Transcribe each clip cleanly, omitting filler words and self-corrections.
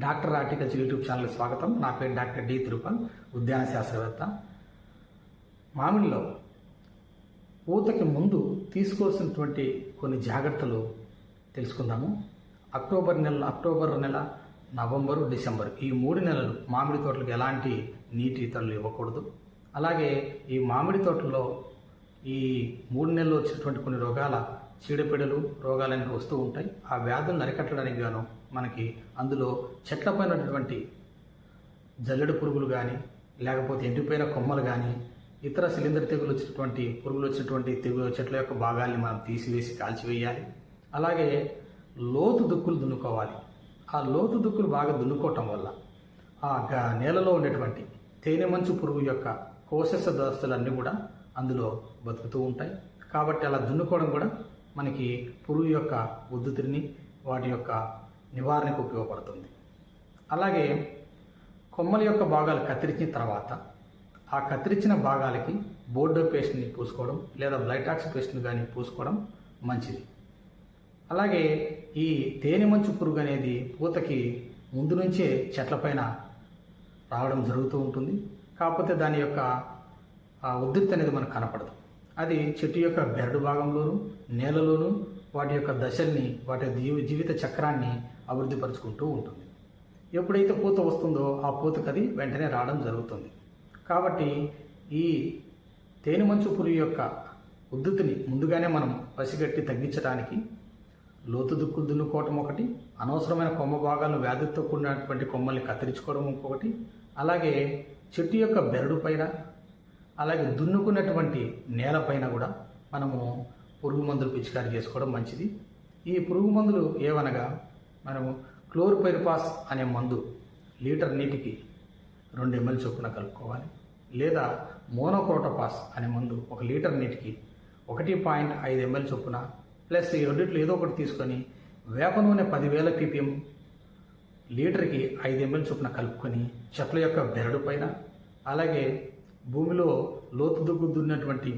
Doctor horticulture YouTube ఛానల్కి స్వాగతం. నా పేరు డాక్టర్ డి తిరుపల్, ఉద్యాన శాస్త్రవేత్త. మామిడిలో పూతకి ముందు తీసుకోవాల్సినటువంటి కొన్ని జాగ్రత్తలు తెలుసుకుందాము. అక్టోబర్ నెల, నవంబరు, డిసెంబర్ ఈ 3 నెలలు మామిడి తోటలకు ఎలాంటి నీటి ఇతరులు ఇవ్వకూడదు. అలాగే ఈ మామిడి తోటలో ఈ 3 నెలలు వచ్చేటువంటి కొన్ని చీడపీడలు రోగాలన్నీ వస్తూ ఉంటాయి. ఆ వ్యాధులను అరికట్టడానికి గాను మనకి అందులో చెట్లపైన ఉన్నటువంటి జల్లెడ పురుగులు కానీ, లేకపోతే ఎండిపోయిన కొమ్మలు కానీ, ఇతర శిలీంధ్ర తెగులు వచ్చినటువంటి పురుగులు వచ్చినటువంటి చెట్ల యొక్క భాగాల్ని మనం తీసివేసి కాల్చివేయాలి. అలాగే లోతు దుక్కులు దున్నుకోవాలి. ఆ లోతు దుక్కులు బాగా దున్నుకోవటం వల్ల ఆ నేలలో ఉండేటువంటి తేనె మంచు పురుగు యొక్క కోశస్థ దశలన్నీ కూడా అందులో బతుకుతూ ఉంటాయి. కాబట్టి అలా దున్నుకోవడం కూడా మనకి పురుగు యొక్క ఉద్ధృతిని, వాటి యొక్క నివారణకు ఉపయోగపడుతుంది. అలాగే కొమ్మల యొక్క భాగాలు కత్తిరించిన తర్వాత ఆ కత్తిరించిన భాగాలకి బోర్డో పేస్ట్ని పూసుకోవడం లేదా బ్లైటాక్స్ పేస్ట్ని కానీ పూసుకోవడం మంచిది. అలాగే ఈ తేనె మంచు పురుగు అనేది పూతకి ముందు నుంచే చెట్లపైన రావడం జరుగుతూ ఉంటుంది. కాకపోతే దాని యొక్క ఉద్ధృతి అనేది మనకు కనపడదు. అది చెట్టు యొక్క బెరడు భాగంలోనూ, నేలలోనూ వాటి యొక్క దశల్ని, వాటి జీవిత చక్రాన్ని అభివృద్ధి పరుచుకుంటూ ఉంటుంది. ఎప్పుడైతే పూత వస్తుందో ఆ పూతకు అది వెంటనే రావడం జరుగుతుంది. కాబట్టి ఈ తేనె మంచు పురుగు యొక్క ఉద్ధృతిని ముందుగానే మనం పసిగట్టి తగ్గించడానికి లోతు దుక్కులు దున్నుకోవటం ఒకటి, అనవసరమైన కొమ్మ భాగాలను వ్యాధితో కూడినటువంటి కొమ్మల్ని కత్తిరించుకోవడం ఇంకొకటి, అలాగే చెట్టు యొక్క బెరడు పైన, అలాగే దున్నుకున్నటువంటి నేలపైన కూడా మనము పురుగు మందులు పిచికారీ చేసుకోవడం మంచిది. ఈ పురుగు మందులు ఏవనగా మనము క్లోర్పైరిపాస్ అనే మందు లీటర్ నీటికి 2 ml చొప్పున కలుపుకోవాలి. లేదా మోనోక్రోటోపాస్ అనే మందు 1 లీటర్ నీటికి 1.5 ml చొప్పున ప్లస్ ఈ రెండిట్లో ఏదో ఒకటి తీసుకొని వేప నూనె 10,000 ppm లీటర్కి 5 ml చొప్పున కలుపుకొని చెట్ల యొక్క బెరడు పైన, అలాగే భూమిలో లోతు దుక్కు దున్నటువంటి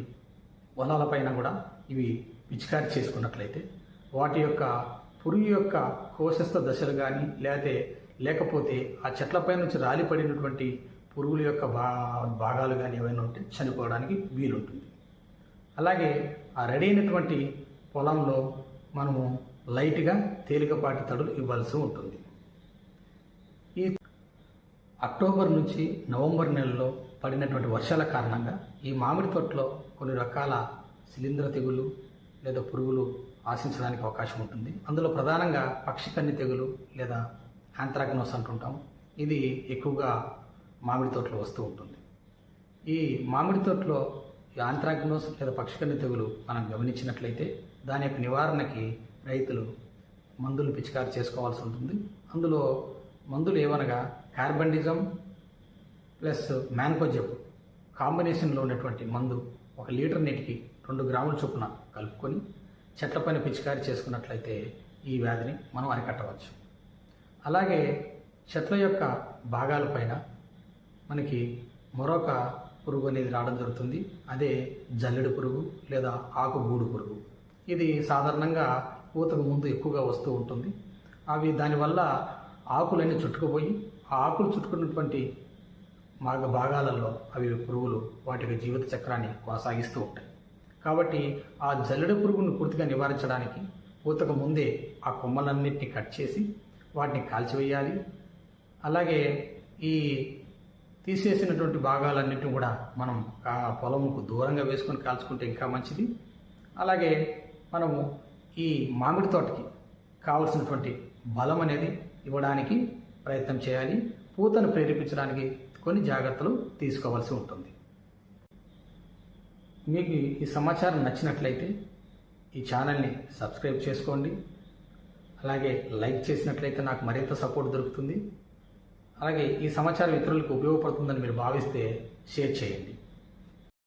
పొలాలపైన కూడా ఇవి పిచికారీ చేసుకున్నట్లయితే వాటి యొక్క పురుగు యొక్క కోశస్థ దశలు కానీ లేకపోతే ఆ చెట్లపై నుంచి రాలిపడినటువంటి పురుగుల యొక్క భాగాలు కానీ ఏవైనా ఉంటే చనిపోవడానికి వీలుంటుంది. అలాగే ఆ రెడీ అయినటువంటి పొలంలో మనము లైట్గా తేలికపాటి తడులు ఇవ్వాల్సి ఉంటుంది. ఈ అక్టోబర్ నుంచి నవంబర్ నెలలో పడినటువంటి వర్షాల కారణంగా ఈ మామిడి తోటలో కొన్ని రకాల శిలీంధ్ర తెగులు లేదా పురుగులు ఆశించడానికి అవకాశం ఉంటుంది. అందులో ప్రధానంగా పక్షికన్ని తెగులు లేదా యాంథ్రాక్నోస్ అంటుంటాం. ఇది ఎక్కువగా మామిడి తోటలో వస్తూ ఉంటుంది. ఈ మామిడి తోటలో యాంథ్రాక్నోస్ లేదా పక్షికన్ని తెగులు మనం గమనించినట్లయితే దాని యొక్క నివారణకి రైతులు మందులు పిచికారీ చేసుకోవాల్సి ఉంటుంది. అందులో మందులు ఏవనగా కార్బండిజం ప్లస్ మ్యాన్కోజెబ్ కాంబినేషన్లో ఉన్నటువంటి మందు 1 లీటర్ నీటికి 2 గ్రాముల చొప్పున కలుపుకొని చెట్లపైన పిచికారీ చేసుకున్నట్లయితే ఈ వ్యాధిని మనం అరికట్టవచ్చు. అలాగే చెట్ల యొక్క భాగాలపైన మనకి మరొక పురుగు అనేది రావడం జరుగుతుంది. అదే జల్లెడ పురుగు లేదా ఆకుగూడు పురుగు. ఇది సాధారణంగా పూతకు ముందు ఎక్కువగా వస్తూ ఉంటుంది. అవి దానివల్ల ఆకులన్నీ చుట్టుకుపోయి ఆ ఆకులు చుట్టుకున్నటువంటి భాగాలలో అవి పురుగులు వాటి జీవిత చక్రాన్ని కొనసాగిస్తూ ఉంటాయి. కాబట్టి ఆ జల్లెడ పురుగును పూర్తిగా నివారించడానికి పూతకు ముందే ఆ కొమ్మలన్నింటినీ కట్ చేసి వాటిని కాల్చివేయాలి. అలాగే ఈ తీసేసినటువంటి భాగాలన్నింటినీ కూడా మనం పొలంకు దూరంగా వేసుకొని కాల్చుకుంటే ఇంకా మంచిది. అలాగే మనము ఈ మామిడి తోటకి కావలసినటువంటి బలం అనేది ఇవ్వడానికి ప్రయత్నం చేయాలి. పూతను ప్రేరేపించడానికి కొన్ని జాగ్రత్తలు తీసుకోవాల్సి ఉంటుంది. మీకు ఈ సమాచారం నచ్చినట్లయితే ఈ ఛానల్ని సబ్స్క్రైబ్ చేసుకోండి. అలాగే లైక్ చేసినట్లయితే నాకు మరింత సపోర్ట్ దొరుకుతుంది. అలాగే ఈ సమాచారం ఇతరులకు ఉపయోగపడుతుందని మీరు భావిస్తే షేర్ చేయండి.